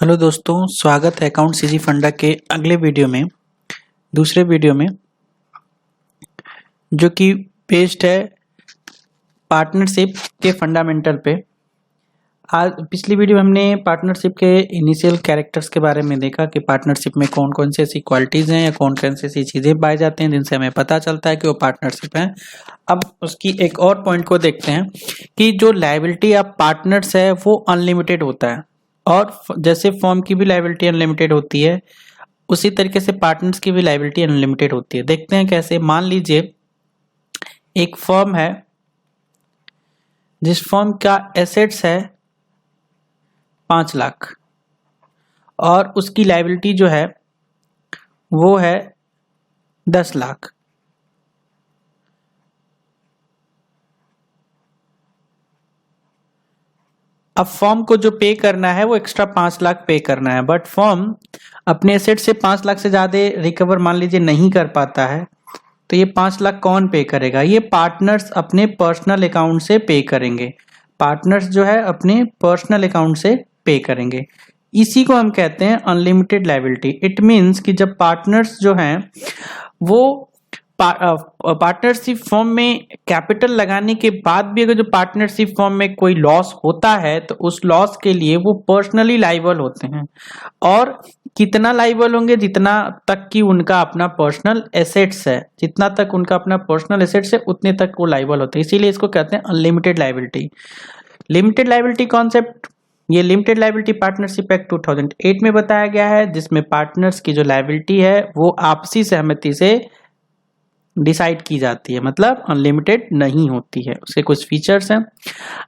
Hello दोस्तों, स्वागत है अकाउंट सीजी फंडा के अगले वीडियो में, दूसरे वीडियो में, जो कि बेस्ड है पार्टनरशिप के फंडामेंटल पे। आज पिछली वीडियो में हमने पार्टनरशिप के इनिशियल कैरेक्टर्स के बारे में देखा कि पार्टनरशिप में कौन कौन सी ऐसी क्वालिटीज़ हैं या कौन कौन सी ऐसी चीज़ें पाए जाते हैं जिनसे हमें पता चलता है कि वो पार्टनरशिप है। अब उसकी एक और पॉइंट को देखते हैं कि जो लायबिलिटी ऑफ पार्टनर्स है वो अनलिमिटेड होता है, और जैसे फर्म की भी लायबिलिटी अनलिमिटेड होती है उसी तरीके से पार्टनर्स की भी लायबिलिटी अनलिमिटेड होती है। देखते हैं कैसे। मान लीजिए एक फर्म है जिस फर्म का एसेट्स है 5 लाख और उसकी लायबिलिटी जो है वो है 10 लाख। अब फर्म को जो पे करना है वो एक्स्ट्रा 5 लाख पे करना है, बट फर्म अपने एसेट से 5 लाख से ज्यादा रिकवर मान लीजिए नहीं कर पाता है, तो ये 5 लाख कौन पे करेगा? ये पार्टनर्स अपने पर्सनल अकाउंट से पे करेंगे। पार्टनर्स जो है अपने पर्सनल अकाउंट से पे करेंगे। इसी को हम कहते हैं अनलिमिटेड लायबिलिटी। इट मीन्स कि जब पार्टनर्स जो हैं वो पार्टनरशिप फॉर्म में कैपिटल लगाने के बाद भी अगर जो पार्टनरशिप फॉर्म में कोई लॉस होता है तो उस लॉस के लिए वो पर्सनली लायबल होते हैं। और कितना लायबल होंगे? जितना तक कि उनका अपना पर्सनल एसेट्स है, जितना तक उनका अपना पर्सनल एसेट्स है उतने तक वो लायबल होते हैं। इसीलिए इसको कहते हैं unlimited liability. Limited liability concept, ये लिमिटेड लायबिलिटी पार्टनरशिप एक्ट 2008 में बताया गया है, जिसमें पार्टनर्स की जो लायबिलिटी है वो आपसी सहमति से डिसाइड की जाती है, मतलब अनलिमिटेड नहीं होती है। उसके कुछ फीचर्स हैं।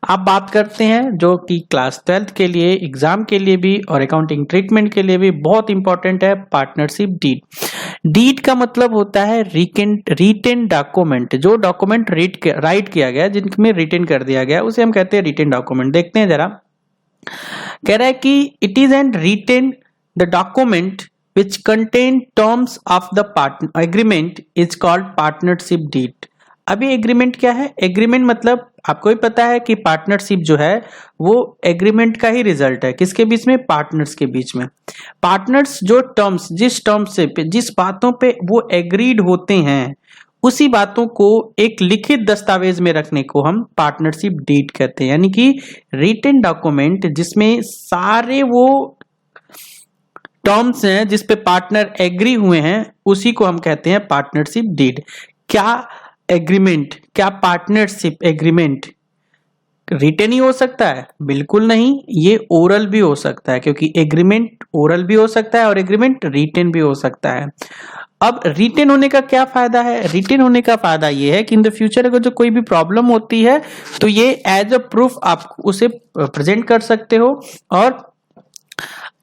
आप बात करते हैं जो कि क्लास 12th के लिए, एग्जाम के लिए भी और अकाउंटिंग ट्रीटमेंट के लिए भी बहुत इंपॉर्टेंट है, पार्टनरशिप डीड। डीड का मतलब होता है रिटेन डॉक्यूमेंट। जो डॉक्यूमेंट राइट किया गया, जिनमें रिटेन कर दिया गया, उसे हम कहते हैं रिटेन डॉक्यूमेंट। देखते हैं जरा। कह रहा है कि it is and written the document which contain terms of the agreement is called partnership deed। अभी एग्रीमेंट क्या है? एग्रीमेंट मतलब आपको भी पता है कि पार्टनरशिप जो है वो एग्रीमेंट का ही रिजल्ट है। किसके बीच में? पार्टनर्स के बीच में। पार्टनर्स जो टर्म्स, जिस टर्म्स से, जिस बातों पे वो एग्रीड होते हैं उसी बातों को एक लिखित दस्तावेज में रखने को हम पार्टनरशिप डीड कहते हैं। यानी कि रिटन डॉक्यूमेंट जिसमें सारे वो टर्म्स हैं जिस पे पार्टनर एग्री हुए हैं उसी को हम कहते हैं पार्टनरशिप डीड। क्या एग्रीमेंट, क्या पार्टनरशिप एग्रीमेंट रिटन ही हो सकता है? बिल्कुल नहीं, ये ओरल भी हो सकता है, क्योंकि एग्रीमेंट ओरल भी हो सकता है और एग्रीमेंट रिटन भी हो सकता है। अब रिटन होने का क्या फायदा है? रिटन होने का फायदा ये है कि इन द फ्यूचर अगर जो कोई भी प्रॉब्लम होती है तो ये एज अ प्रूफ आप उसे प्रेजेंट कर सकते हो और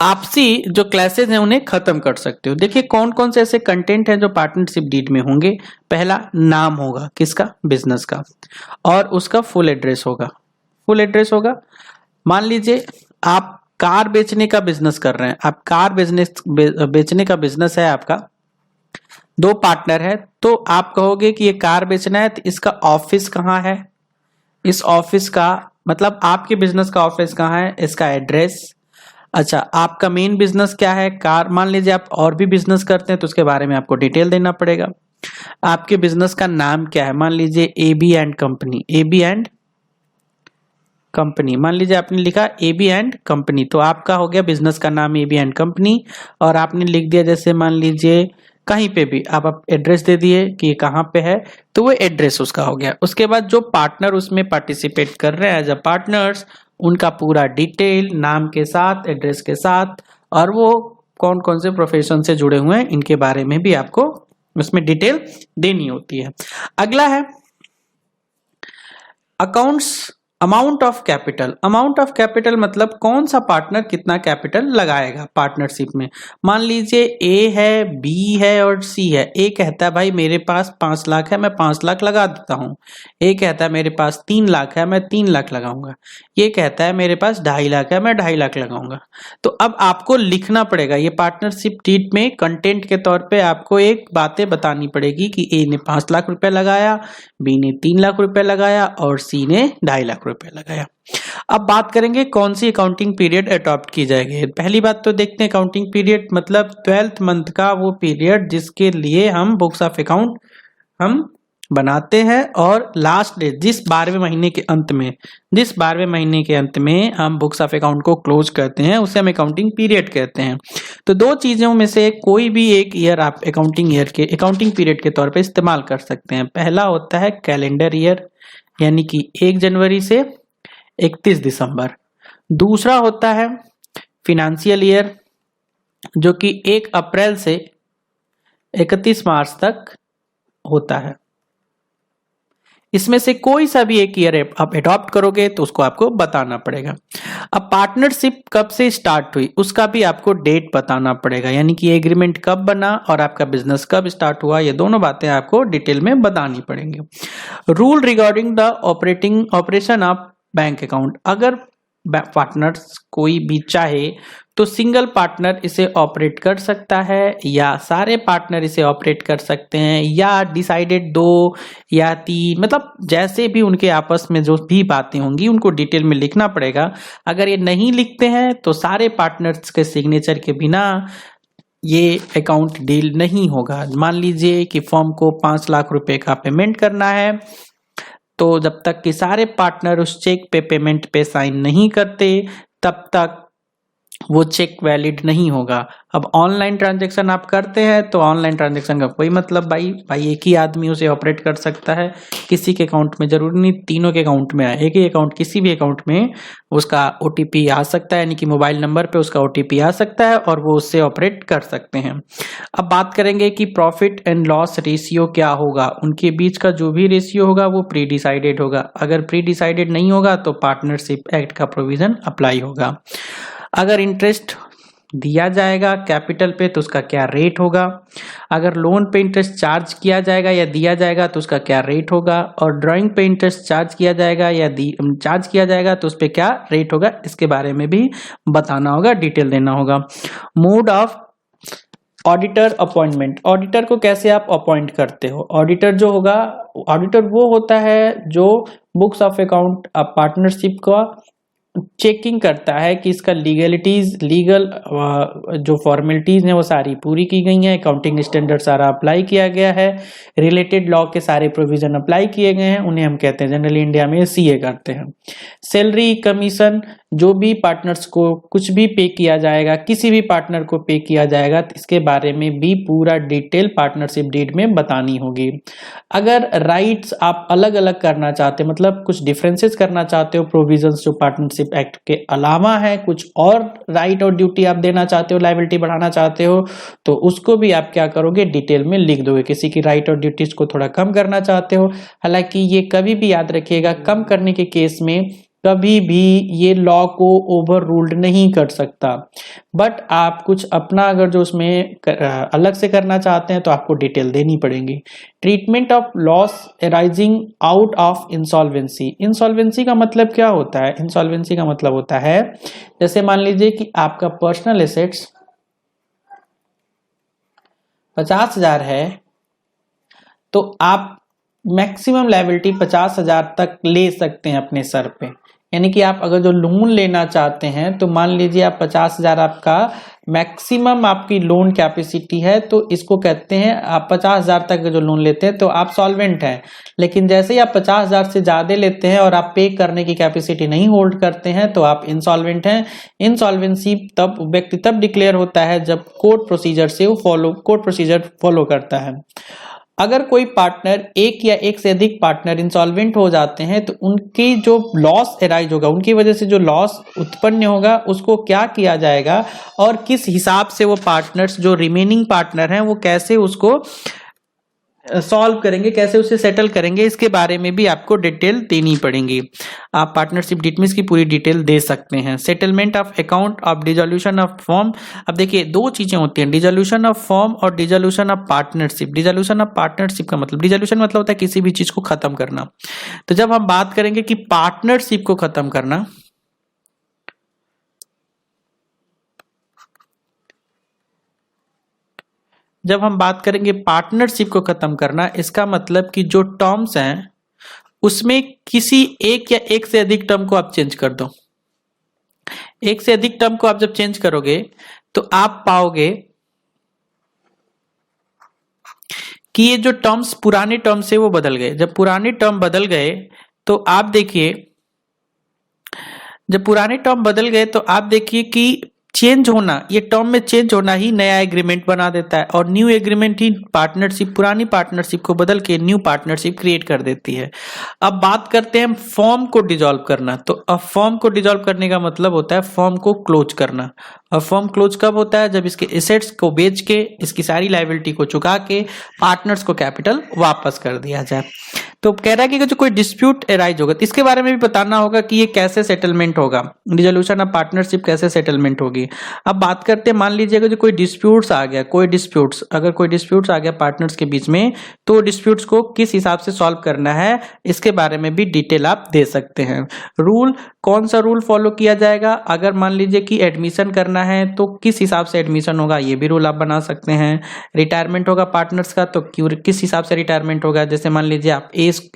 आपसी जो क्लासेस हैं उन्हें खत्म कर सकते हो। देखिए कौन कौन से ऐसे कंटेंट हैं जो पार्टनरशिप डीड में होंगे। पहला, नाम होगा किसका? बिजनेस का, और उसका फुल एड्रेस होगा। फुल एड्रेस होगा। मान लीजिए आप कार बेचने का बिजनेस कर रहे हैं, आप कार बेचने का बिजनेस है आपका, 2 पार्टनर है, तो आप कहोगे कि ये कार बेचना है तो इसका ऑफिस कहाँ है, इस ऑफिस का मतलब आपके बिजनेस का ऑफिस कहाँ है, इसका एड्रेस। अच्छा, आपका मेन बिजनेस क्या है? कार। मान लीजिए आप और भी बिजनेस करते हैं तो उसके बारे में आपको डिटेल देना पड़ेगा। आपके बिजनेस का नाम क्या है? मान लीजिए AB and company, AB and company. मान लीजिए आपने लिखा AB एंड कंपनी, तो आपका हो गया बिजनेस का नाम AB एंड कंपनी। और आपने लिख दिया जैसे मान लीजिए कहीं पे भी आप एड्रेस दे दिए कि ये कहाँ पे है, तो वो एड्रेस उसका हो गया। उसके बाद जो पार्टनर उसमें पार्टिसिपेट कर रहे हैं एज अ पार्टनर्स, उनका पूरा डिटेल नाम के साथ, एड्रेस के साथ, और वो कौन कौन से प्रोफेशन से जुड़े हुए हैं इनके बारे में भी आपको उसमें डिटेल देनी होती है। अगला है accounts amount of capital. Amount of capital मतलब कौन सा पार्टनर कितना कैपिटल लगाएगा पार्टनरशिप में। मान लीजिए A है, B है और C है। A कहता है भाई मेरे पास 5 लाख है, मैं 5 लाख लगा देता हूँ। A कहता है मेरे पास 3 लाख है, मैं 3 लाख लगाऊंगा। ये कहता है मेरे पास 2.5 लाख है, मैं 2.5 लाख लगाऊंगा। तो अब आपको लिखना पड़ेगा, ये पार्टनरशिप डीड में कंटेंट के तौर पे आपको एक बातें बतानी पड़ेगी कि A ने 5 लाख रुपए लगाया, B ने 3 लाख रुपए लगाया और C ने 2.5 लाख रुपए रुपए लगाया। अब बात करेंगे कौन सी अकाउंटिंग पीरियड अडॉप्ट की जाएगी। पहली बात तो देखते हैं अकाउंटिंग पीरियड मतलब 12th मंथ का वो पीरियड जिसके लिए हम बुक्स ऑफ अकाउंट हम बनाते हैं और लास्ट डे जिस 12वें महीने के अंत में हम बुक्स ऑफ अकाउंट को क्लोज करते हैं उसे हम अकाउंटिंग पीरियड कहते हैं। तो दो चीजों में से कोई भी एक ईयर आप अकाउंटिंग पीरियड के तौर पे इस्तेमाल कर सकते हैं। पहला होता है कैलेंडर ईयर यानी कि 1 जनवरी से 31 दिसंबर। दूसरा होता है फिनेंशियल ईयर जो कि 1 अप्रैल से 31 मार्च तक होता है। इसमें से कोई सा भी एक ईयर आप अडॉप्ट करोगे तो उसको आपको बताना पड़ेगा। अब पार्टनरशिप कब से स्टार्ट हुई उसका भी आपको डेट बताना पड़ेगा, यानी कि एग्रीमेंट कब बना और आपका बिजनेस कब स्टार्ट हुआ, ये दोनों बातें आपको डिटेल में बतानी पड़ेंगी। Rule regarding the operation of bank account, अगर पार्टनर्स कोई भी चाहे तो सिंगल पार्टनर इसे ऑपरेट कर सकता है या सारे पार्टनर इसे ऑपरेट कर सकते हैं या डिसाइडेड 2 या 3, मतलब जैसे भी उनके आपस में जो भी बातें होंगी उनको डिटेल में लिखना पड़ेगा। अगर ये नहीं लिखते हैं तो सारे पार्टनर्स के सिग्नेचर के बिना ये अकाउंट डील नहीं होगा। मान लीजिए कि फर्म को 5 लाख रुपए का पेमेंट करना है तो जब तक कि सारे पार्टनर उस चेक पे पेमेंट पे साइन नहीं करते तब तक वो चेक वैलिड नहीं होगा। अब ऑनलाइन ट्रांजैक्शन आप करते हैं तो ऑनलाइन ट्रांजैक्शन का कोई मतलब भाई एक ही आदमी उसे ऑपरेट कर सकता है, किसी के अकाउंट में जरूरी नहीं तीनों के अकाउंट में आए, एक ही अकाउंट किसी भी अकाउंट में उसका ओटीपी आ सकता है, यानी कि मोबाइल नंबर पे उसका ओटीपी आ सकता है और वो उससे ऑपरेट कर सकते हैं। अब बात करेंगे कि प्रॉफिट एंड लॉस रेशियो क्या होगा, उनके बीच का जो भी रेशियो होगा वो प्री डिसाइडेड होगा। अगर प्री डिसाइडेड नहीं होगा तो पार्टनरशिप एक्ट का प्रोविजन अप्लाई होगा। अगर इंटरेस्ट दिया जाएगा कैपिटल पे तो उसका क्या रेट होगा, अगर लोन पे इंटरेस्ट चार्ज किया जाएगा या दिया जाएगा तो उसका क्या रेट होगा, और ड्राइंग पे इंटरेस्ट चार्ज किया जाएगा या चार्ज किया जाएगा तो उस पर क्या रेट होगा, इसके बारे में भी बताना होगा, डिटेल देना होगा। Mode of auditor appointment, auditor को कैसे आप अपॉइंट करते हो। ऑडिटर जो होगा, ऑडिटर वो होता है जो बुक्स ऑफ अकाउंट पार्टनरशिप का चेकिंग करता है कि इसका लीगल जो फॉर्मेलिटीज हैं वो सारी पूरी की गई हैं, अकाउंटिंग स्टैंडर्ड सारा अप्लाई किया गया है, रिलेटेड लॉ के सारे प्रोविजन अप्लाई किए गए हैं, उन्हें हम कहते हैं जनरली इंडिया में सीए करते हैं। सैलरी कमीशन, जो भी पार्टनर्स को कुछ भी पे किया जाएगा, किसी भी पार्टनर को पे किया जाएगा तो इसके बारे में भी पूरा डिटेल पार्टनरशिप डीड में बतानी होगी। अगर राइट्स आप अलग अलग करना चाहते हो, मतलब कुछ डिफरेंसेस करना चाहते हो प्रोविजंस जो पार्टनरशिप एक्ट के अलावा है, कुछ और राइट और ड्यूटी आप देना चाहते हो, लायबिलिटी बढ़ाना चाहते हो तो उसको भी आप क्या करोगे डिटेल में लिख दोगे। किसी की राइट और ड्यूटीज को थोड़ा कम करना चाहते हो, हालांकि ये कभी भी याद रखिएगा कम करने के केस में कभी भी ये लॉ को ओवर रूल्ड नहीं कर सकता, बट आप कुछ अपना अगर जो उसमें अलग से करना चाहते हैं तो आपको डिटेल देनी पड़ेगी। Treatment of loss arising out of insolvency, insolvency का मतलब क्या होता है, इंसॉल्वेंसी का मतलब होता है जैसे मान लीजिए कि आपका पर्सनल एसेट्स 50,000 है तो आप मैक्सिमम लायबिलिटी 50,000 तक ले सकते हैं अपने सर पे, यानी कि आप अगर जो लोन लेना चाहते हैं तो मान लीजिए आप 50,000 आपका मैक्सिमम आपकी लोन कैपेसिटी है तो इसको कहते हैं आप 50,000 तक जो लोन लेते हैं तो आप सॉल्वेंट हैं। लेकिन जैसे ही आप 50,000 से ज्यादा लेते हैं और आप पे करने की कैपेसिटी नहीं होल्ड करते हैं तो आप इंसॉल्वेंट हैं। इंसॉल्वेंसी तब व्यक्ति तब डिक्लेयर होता है जब कोर्ट प्रोसीजर फॉलो करता है। अगर कोई पार्टनर एक या एक से अधिक पार्टनर इंसॉल्वेंट हो जाते हैं तो उनकी जो लॉस अराइज होगा, उनकी वजह से जो लॉस उत्पन्न होगा उसको क्या किया जाएगा और किस हिसाब से वो पार्टनर्स जो रिमेनिंग पार्टनर हैं वो कैसे उसको सॉल्व करेंगे, कैसे उसे सेटल करेंगे, इसके बारे में भी आपको डिटेल देनी पड़ेगी। आप पार्टनरशिप डिटमिस की पूरी डिटेल दे सकते हैं। Settlement of account of dissolution of form, अब देखिए दो चीजें होती हैं, डिसोल्यूशन ऑफ फॉर्म और dissolution of partnership. Dissolution of partnership का मतलब, डिसोल्यूशन मतलब होता है किसी भी चीज को खत्म करना। तो जब हम बात करेंगे कि पार्टनरशिप को खत्म करना, जब हम बात करेंगे पार्टनरशिप को खत्म करना, इसका मतलब कि जो टर्म्स हैं उसमें किसी एक या एक से अधिक टर्म को आप चेंज कर दो। एक से अधिक टर्म को आप जब चेंज करोगे तो आप पाओगे कि ये जो टर्म्स पुराने टर्म से वो बदल गए। जब पुराने टर्म बदल गए तो आप देखिए, जब पुराने टर्म बदल गए तो आप देखिए कि चेंज होना, ये टर्म में चेंज होना ही नया एग्रीमेंट बना देता है, और न्यू एग्रीमेंट ही पार्टनरशिप, पुरानी पार्टनरशिप को बदल के न्यू पार्टनरशिप क्रिएट कर देती है। अब बात करते हैं फॉर्म को डिसॉल्व करना। तो अब फॉर्म को डिसॉल्व करने का मतलब होता है फॉर्म को क्लोज करना। और फॉर्म क्लोज कब होता है? जब इसके एसेट्स को बेच के, इसकी सारी लायबिलिटी को चुका के पार्टनर्स को कैपिटल वापस कर दिया जाए। तो कह रहा है कि जो कोई डिस्प्यूट एराइज होगा तो इसके बारे में भी बताना होगा कि ये कैसे सेटलमेंट होगा, रिजोल्यूशन ऑफ पार्टनरशिप कैसे सेटलमेंट होगी। अब बात करते हैं, मान लीजिए जो कोई डिस्प्यूट्स आ गया, अगर कोई डिस्प्यूट्स आ गया पार्टनर्स के बीच में, तो डिस्प्यूट्स को किस हिसाब से सॉल्व करना है इसके बारे में भी डिटेल आप दे सकते हैं। रूल, कौन सा रूल फॉलो किया जाएगा? अगर मान लीजिए कि एडमिशन करना है तो किस हिसाब से एडमिशन होगा, ये भी रूल आप बना सकते हैं। रिटायरमेंट होगा पार्टनर्स का तो किस हिसाब से रिटायरमेंट होगा। जैसे मान लीजिए आप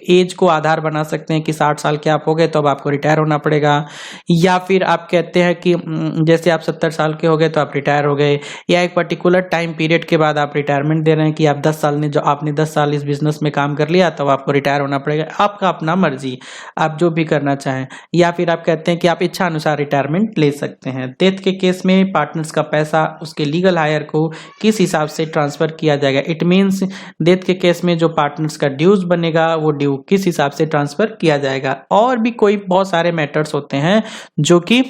एज को आधार बना सकते हैं कि 60 साल के आप हो गए तो अब आपको रिटायर होना पड़ेगा, या फिर आप कहते हैं कि जैसे आप 70 साल के हो गए तो आप रिटायर हो गए, या एक पर्टिकुलर टाइम पीरियड के बाद आप रिटायरमेंट दे रहे हैं कि आप 10 साल ने, जो आपने 10 साल इस बिजनेस में काम कर लिया तो आपको रिटायर होना पड़ेगा। आपका अपना मर्जी, आप जो भी करना चाहें। या फिर आप कहते हैं कि आप इच्छा अनुसार रिटायरमेंट ले सकते हैं। डेथ के केस में पार्टनर्स का पैसा उसके लीगल हायर को किस हिसाब से ट्रांसफर किया जाएगा। इट मीन्स डेथ के केस में जो पार्टनर्स का ड्यूज बनेगा वो ड्यू किस हिसाब से ट्रांसफर किया जाएगा। और भी कोई बहुत सारे मैटर्स होते हैं जो कि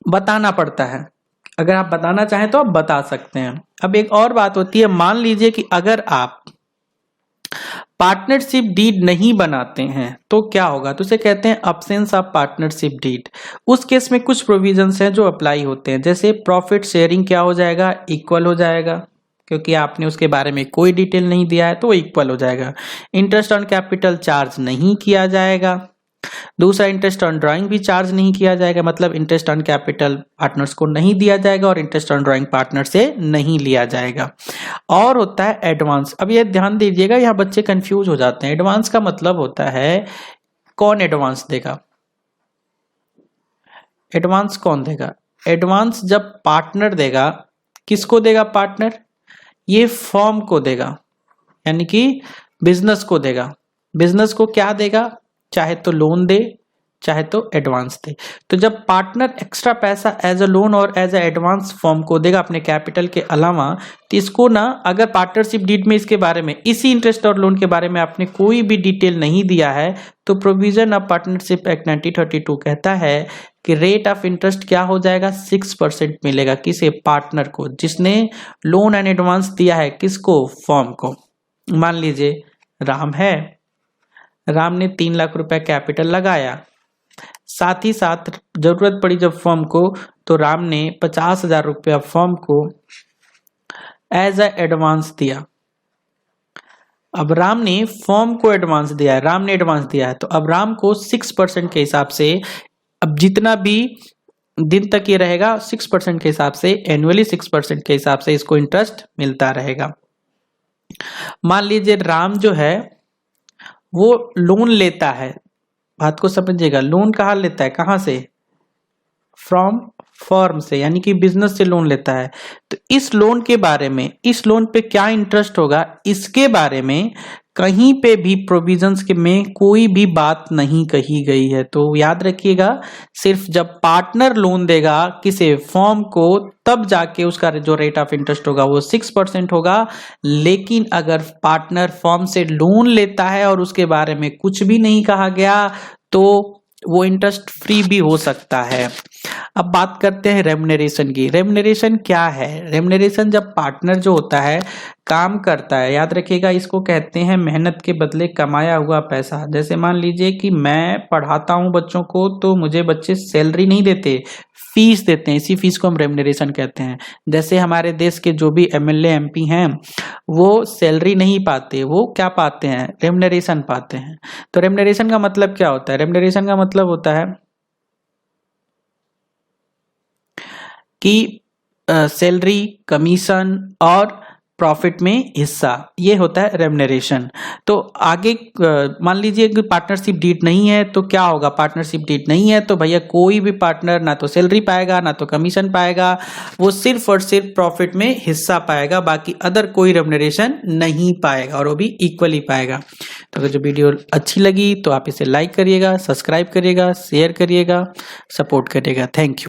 बताना पड़ता है। अगर आप बताना चाहें तो आप बता सकते हैं। अब एक और बात होती है, मान लीजिए कि अगर आप पार्टनरशिप डीड नहीं बनाते हैं तो क्या होगा? तो उसे कहते हैं अब्सेंस ऑफ पार्टनरशिप डीड। उस केस में कुछ प्रोविजंस हैं जो अप्लाई होते हैं। जैसे प्रॉफिट शेयरिंग क्या हो जाएगा? इक्वल हो जाएगा, क्योंकि आपने उसके बारे में कोई डिटेल नहीं दिया है तो वो इक्वल हो जाएगा। इंटरेस्ट ऑन कैपिटल चार्ज नहीं किया जाएगा। दूसरा, इंटरेस्ट ऑन ड्राइंग भी चार्ज नहीं किया जाएगा, मतलब इंटरेस्ट ऑन कैपिटल पार्टनर्स को नहीं दिया जाएगा और इंटरेस्ट ऑन ड्राइंग पार्टनर से नहीं लिया जाएगा। और होता है एडवांस। अब ये ध्यान दीजिएगा, यहाँ बच्चे कंफ्यूज हो जाते हैं। एडवांस का मतलब होता है कौन एडवांस देगा? एडवांस कौन देगा? एडवांस जब पार्टनर देगा, किसको देगा? पार्टनर ये फर्म को देगा, यानी कि बिजनेस को देगा। बिजनेस को क्या देगा? चाहे तो लोन दे, चाहे तो एडवांस दे। तो जब पार्टनर एक्स्ट्रा पैसा एज अ लोन और एज अ एडवांस फर्म को देगा अपने कैपिटल के अलावा, तो इसको ना, अगर पार्टनरशिप डीड में इसके बारे में, इसी इंटरेस्ट और लोन के बारे में आपने कोई भी डिटेल नहीं दिया है, तो प्रोविजन ऑफ पार्टनरशिप एक्ट 1932 कहता है कि रेट ऑफ इंटरेस्ट क्या हो जाएगा? 6% मिलेगा। किसे? पार्टनर को, जिसने लोन एंड एडवांस दिया है। किसको? फर्म को। मान लीजिए राम है, राम ने 3 लाख रुपए कैपिटल लगाया, साथ ही साथ जरूरत पड़ी जब फर्म को, तो राम ने 50,000 रुपया फर्म को एज अ एडवांस दिया। अब राम ने फर्म को एडवांस दिया है, राम ने एडवांस दिया है, तो अब राम को 6% के हिसाब से, अब जितना भी दिन तक ये रहेगा 6% के हिसाब से, एनुअली 6% के हिसाब से इसको इंटरेस्ट मिलता रहेगा। मान लीजिए राम जो है वो लोन लेता है, बात को समझिएगा, लोन कहाँ लेता है? कहाँ से? फ्रॉम फर्म से, यानी कि बिजनेस से लोन लेता है। तो इस लोन के बारे में, इस लोन पे क्या इंटरेस्ट होगा, इसके बारे में कहीं पे भी प्रोविजंस के में कोई भी बात नहीं कही गई है। तो याद रखिएगा, सिर्फ जब पार्टनर लोन देगा किसे? फर्म को, तब जाके उसका जो रेट ऑफ इंटरेस्ट होगा वो 6% होगा। लेकिन अगर पार्टनर फर्म से लोन लेता है और उसके बारे में कुछ भी नहीं कहा गया तो वो इंटरेस्ट फ्री भी हो सकता है। अब बात करते हैं रेम्युनरेशन की। रेम्युनरेशन क्या है? रेम्युनरेशन जब पार्टनर जो होता है काम करता है, याद रखिएगा, इसको कहते हैं मेहनत के बदले कमाया हुआ पैसा। जैसे मान लीजिए कि मैं पढ़ाता हूं बच्चों को, तो मुझे बच्चे सैलरी नहीं देते, फीस देते हैं। इसी फीस को हम रेम्युनरेशन कहते हैं। जैसे हमारे देश के जो भी एमएलए एमपी हैं वो सैलरी नहीं पाते, वो क्या पाते हैं? रेम्युनरेशन पाते हैं। तो रेम्युनरेशन का मतलब क्या होता है? रेम्युनरेशन का मतलब होता है कि सैलरी, कमीशन और प्रॉफिट में हिस्सा, ये होता है रेम्युनरेशन। तो आगे मान लीजिए कि पार्टनरशिप डीड नहीं है तो क्या होगा, पार्टनरशिप डीड नहीं है तो भैया कोई भी पार्टनर ना तो सैलरी पाएगा ना तो कमीशन पाएगा, वो सिर्फ और सिर्फ प्रॉफिट में हिस्सा पाएगा, बाकी अदर कोई रेम्युनरेशन नहीं पाएगा और वो भी इक्वली पाएगा। तो अगर जो वीडियो अच्छी लगी तो आप इसे लाइक करिएगा, सब्सक्राइब करिएगा, शेयर करिएगा, सपोर्ट करिएगा। Thank you.